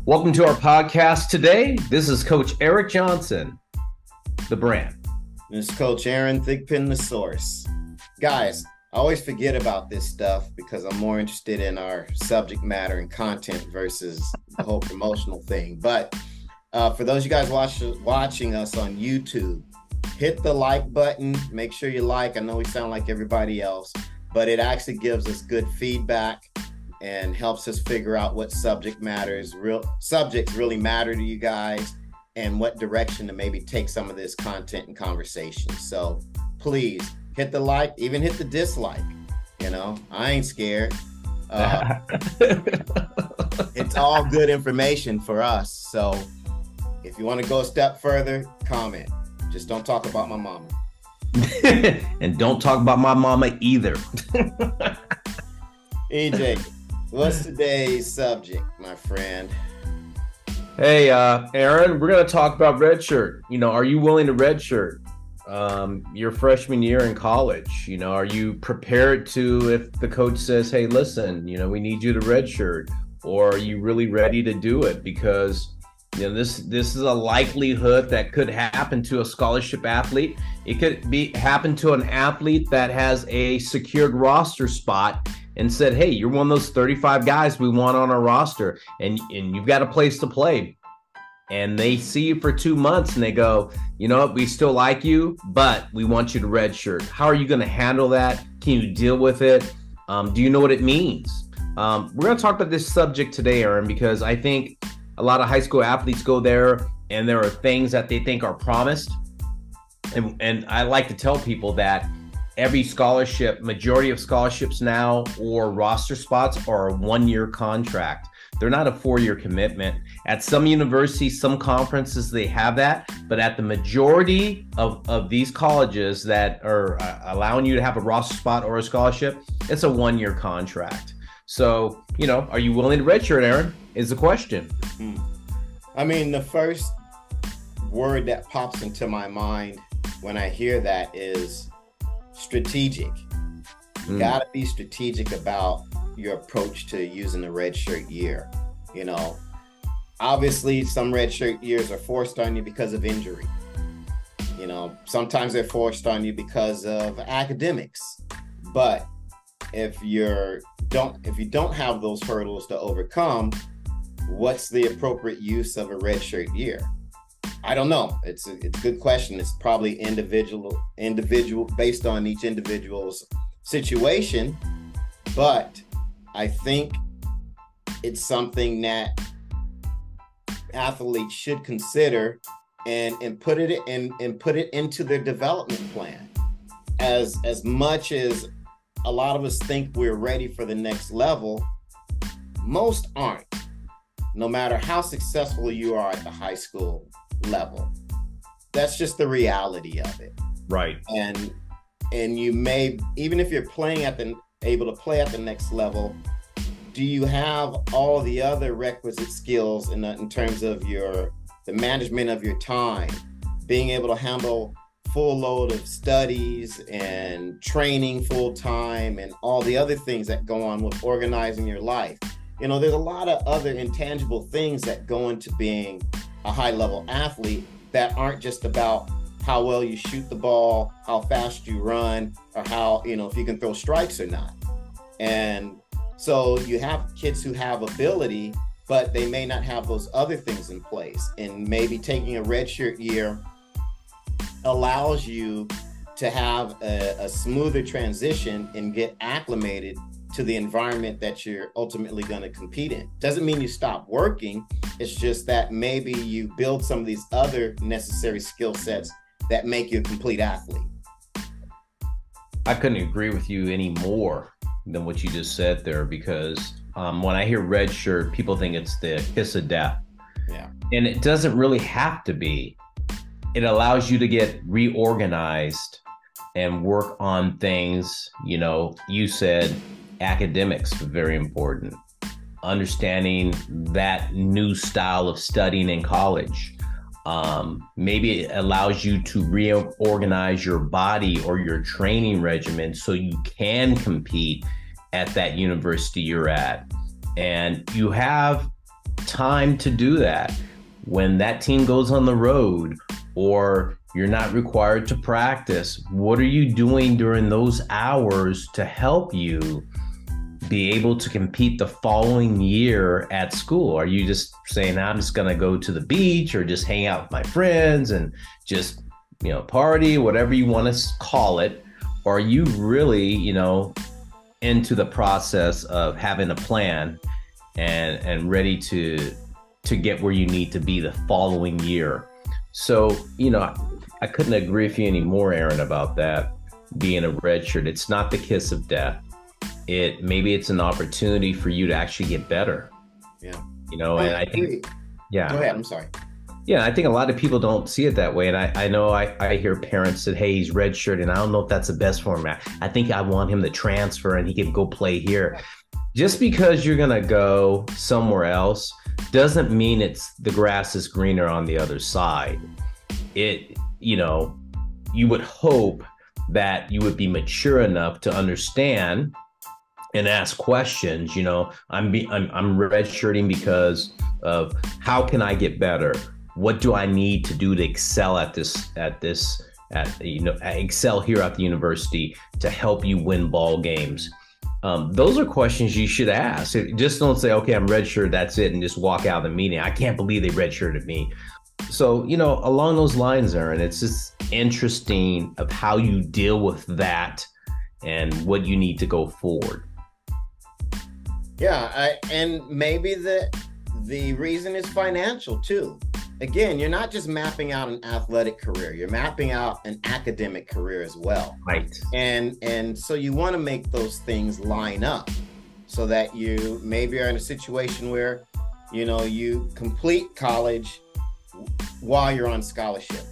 Welcome to our podcast today. This is Coach Eric Johnson, the brand. This is Coach Aaron Thigpen, the source. Guys, I always forget about this stuff because I'm more interested in our subject matter and content versus the whole promotional thing. But for those of you guys watching us on YouTube, hit the like button. Make sure you like. I know we sound like everybody else, but it actually gives us good feedback and helps us figure out what subjects really matter to you guys and what direction to maybe take some of this content and conversation. So please hit the like, even hit the dislike. You know, I ain't scared. It's all good information for us. So if you want to go a step further, comment. Just don't talk about my mama. And don't talk about my mama either. EJ, what's today's subject, my friend? Hey, Aaron, we're going to talk about redshirt. You know, are you willing to redshirt your freshman year in college? You know, are you prepared to, if the coach says, hey, listen, you know, we need you to redshirt, or are you really ready to do it? Because, you know, this is a likelihood that could happen to a scholarship athlete. It could happen to an athlete that has a secured roster spot and said, hey, you're one of those 35 guys we want on our roster, and you've got a place to play. And they see you for 2 months and they go, you know what, we still like you, but we want you to redshirt. How are you going to handle that? Can you deal with it? Do you know what it means? We're going to talk about this subject today, Aaron, because I think a lot of high school athletes go there and there are things that they think are promised. And I like to tell people that every scholarship, majority of scholarships now or roster spots are a 1-year contract. They're not a 4-year commitment. At some universities, some conferences, they have that. But at the majority of these colleges that are allowing you to have a roster spot or a scholarship, it's a 1-year contract. So, you know, are you willing to redshirt, Aaron, is the question. I mean, the first word that pops into my mind when I hear that is strategic. You got to be strategic about your approach to using the redshirt year. You know, obviously some redshirt years are forced on you because of injury. You know, sometimes they're forced on you because of academics. But if you don't have those hurdles to overcome, what's the appropriate use of a redshirt year? I don't know. It's a good question. It's probably individual based on each individual's situation, but I think it's something that athletes should consider and put it into their development plan. As much as a lot of us think we're ready for the next level, most aren't. No matter how successful you are at the high school level, that's just the reality of it. Right. And you may, even if you're able to play at the next level, do you have all the other requisite skills in terms of the management of your time, being able to handle full load of studies and training full time and all the other things that go on with organizing your life? You know, there's a lot of other intangible things that go into being a high level athlete that aren't just about how well you shoot the ball, how fast you run, or how, you know, if you can throw strikes or not. And so you have kids who have ability, but they may not have those other things in place. And maybe taking a redshirt year allows you to have a smoother transition and get acclimated to the environment that you're ultimately going to compete in. Doesn't mean you stop working. It's just that maybe you build some of these other necessary skill sets that make you a complete athlete. I couldn't agree with you any more than what you just said there, because when I hear redshirt, people think it's the kiss of death. Yeah. And it doesn't really have to be. It allows you to get reorganized and work on things. You know, you said academics, very important. Understanding that new style of studying in college. Maybe it allows you to reorganize your body or your training regimen so you can compete at that university you're at. And you have time to do that. When that team goes on the road or you're not required to practice, what are you doing during those hours to help you be able to compete the following year at school? Are you just saying, I'm just going to go to the beach or just hang out with my friends and just, party, whatever you want to call it? Or are you really, into the process of having a plan and ready to get where you need to be the following year? So, I couldn't agree with you anymore, Aaron, about that being a redshirt. It's not the kiss of death. Maybe it's an opportunity for you to actually get better. Yeah. And I think, yeah. Go ahead. I'm sorry. Yeah, I think a lot of people don't see it that way. And I know I hear parents say, hey, he's redshirt, and I don't know if that's the best for him. I think I want him to transfer and he can go play here. Just because you're going to go somewhere else doesn't mean the grass is greener on the other side. You would hope that you would be mature enough to understand and ask questions. I'm redshirting because of how can I get better? What do I need to do to excel excel here at the university to help you win ball games? Those are questions you should ask. Just don't say, okay, I'm redshirt, that's it, and just walk out of the meeting. I can't believe they redshirted me. So, along those lines, Aaron, it's just interesting of how you deal with that and what you need to go forward. Yeah, and maybe the reason is financial too. Again, you're not just mapping out an athletic career, you're mapping out an academic career as well. Right. And so you want to make those things line up so that you maybe are in a situation where, you complete college while you're on scholarship.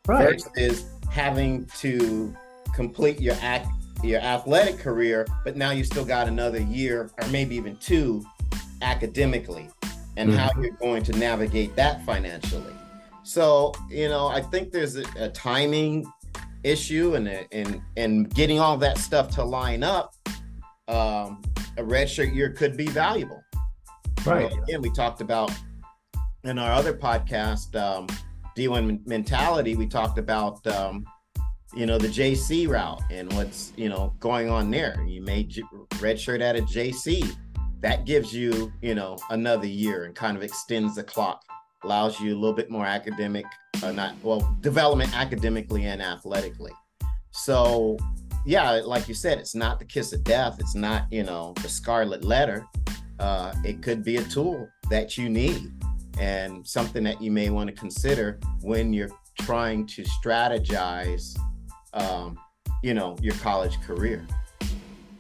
Right. Versus having to complete your athletic career, but now you still got another year or maybe even two academically, and how you're going to navigate that financially. So, I think there's a timing issue and getting all that stuff to line up. A redshirt year could be valuable. Right. Again, we talked about in our other podcast, D1 mentality, we talked about, the JC route and what's, going on there. You made redshirt at a JC. That gives you, another year and kind of extends the clock, allows you a little bit more development academically and athletically. So, yeah, like you said, it's not the kiss of death. It's not, the scarlet letter. It could be a tool that you need and something that you may want to consider when you're trying to strategize, your college career.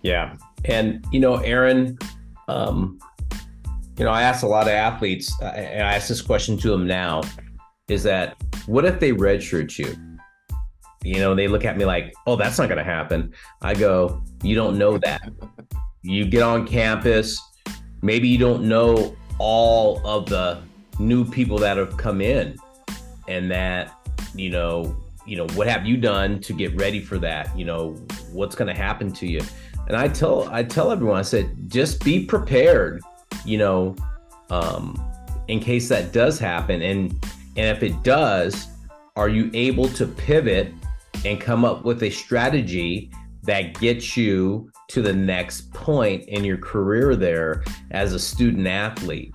Yeah. And, Aaron, I ask a lot of athletes, and I ask this question to them now, is that what if they redshirt you? They look at me like, oh, that's not going to happen. I go, you don't know that. You get on campus, maybe you don't know all of the new people that have come in, and that, what have you done to get ready for that? What's going to happen to you? And I tell everyone, I said, just be prepared, in case that does happen. And if it does, are you able to pivot and come up with a strategy that gets you to the next point in your career there as a student athlete,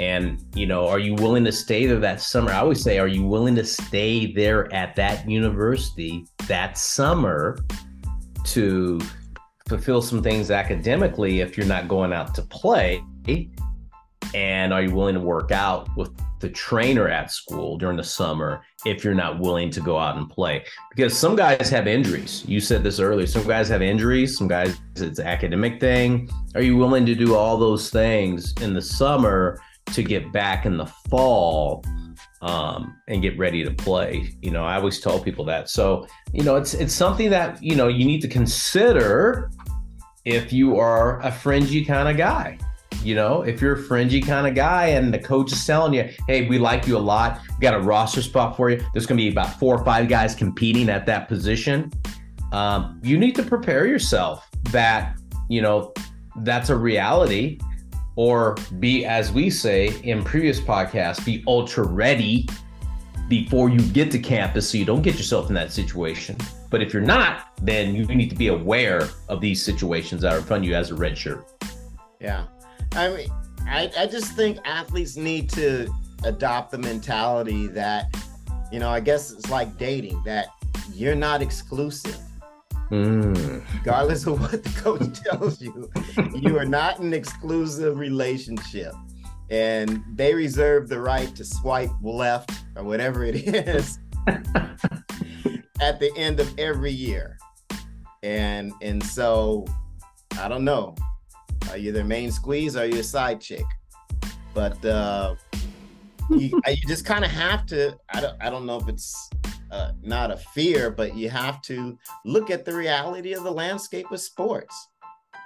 And, are you willing to stay there that summer? I always say, are you willing to stay there at that university that summer to fulfill some things academically if you're not going out to play? And are you willing to work out with the trainer at school during the summer if you're not willing to go out and play? Because some guys have injuries. You said this earlier. Some guys have injuries. Some guys, it's an academic thing. Are you willing to do all those things in the summer to get back in the fall and get ready to play? I always tell people that. So, it's something that, you need to consider if you are a fringy kind of guy. If you're a fringy kind of guy and the coach is telling you, hey, we like you a lot, we got a roster spot for you, there's going to be about 4 or 5 guys competing at that position, you need to prepare yourself that, that's a reality. or be, as we say in previous podcasts, be ultra ready before you get to campus so you don't get yourself in that situation. But if you're not, then you need to be aware of these situations that are in front of you as a red shirt. Yeah. I mean, I just think athletes need to adopt the mentality that, I guess it's like dating, that you're not exclusive. Regardless of what the coach tells you, you are not an exclusive relationship. And they reserve the right to swipe left or whatever it is at the end of every year. And so, I don't know. Are you their main squeeze or are you a side chick? But you just kind of have to, I don't know if it's not a fear, but you have to look at the reality of the landscape of sports.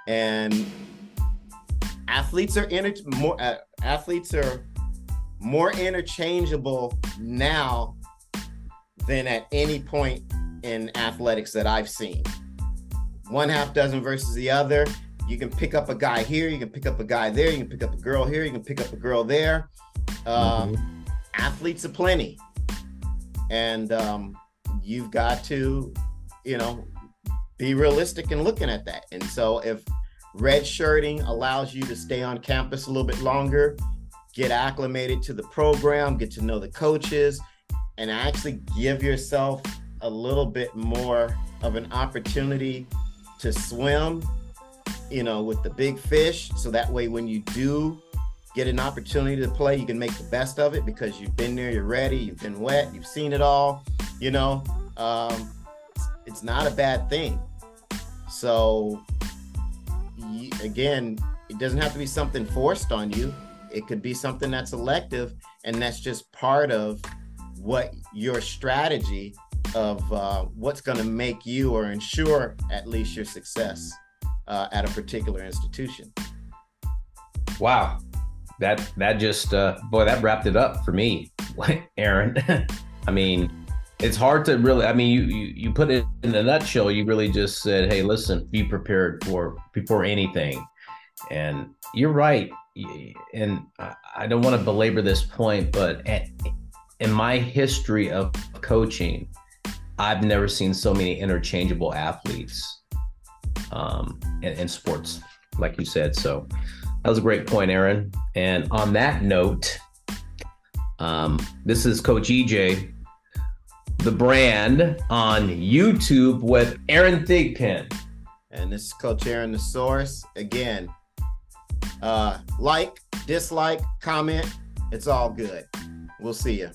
And athletes are more interchangeable now than at any point in athletics that I've seen. One half dozen versus the other. You can pick up a guy here, you can pick up a guy there, you can pick up a girl here, you can pick up a girl there. Athletes are plenty. And you've got to, be realistic in looking at that. And so if redshirting allows you to stay on campus a little bit longer, get acclimated to the program, get to know the coaches, and actually give yourself a little bit more of an opportunity to swim, with the big fish. So that way, when you do get an opportunity to play, you can make the best of it because you've been there, you're ready, you've been wet, you've seen it all, it's not a bad thing. So again, it doesn't have to be something forced on you. It could be something that's elective, and that's just part of what your strategy of what's going to make you or ensure at least your success at a particular institution. Wow. That just, that wrapped it up for me, Aaron. I mean, it's hard to really, you put it in a nutshell. You really just said, hey, listen, be prepared before anything. And you're right. And I don't want to belabor this point, but in my history of coaching, I've never seen so many interchangeable athletes in sports, like you said. So that was a great point, Aaron. And on that note, this is Coach EJ, the brand, on YouTube with Aaron Thigpen. And this is Coach Aaron, the source. Again, like, dislike, comment, it's all good. We'll see you.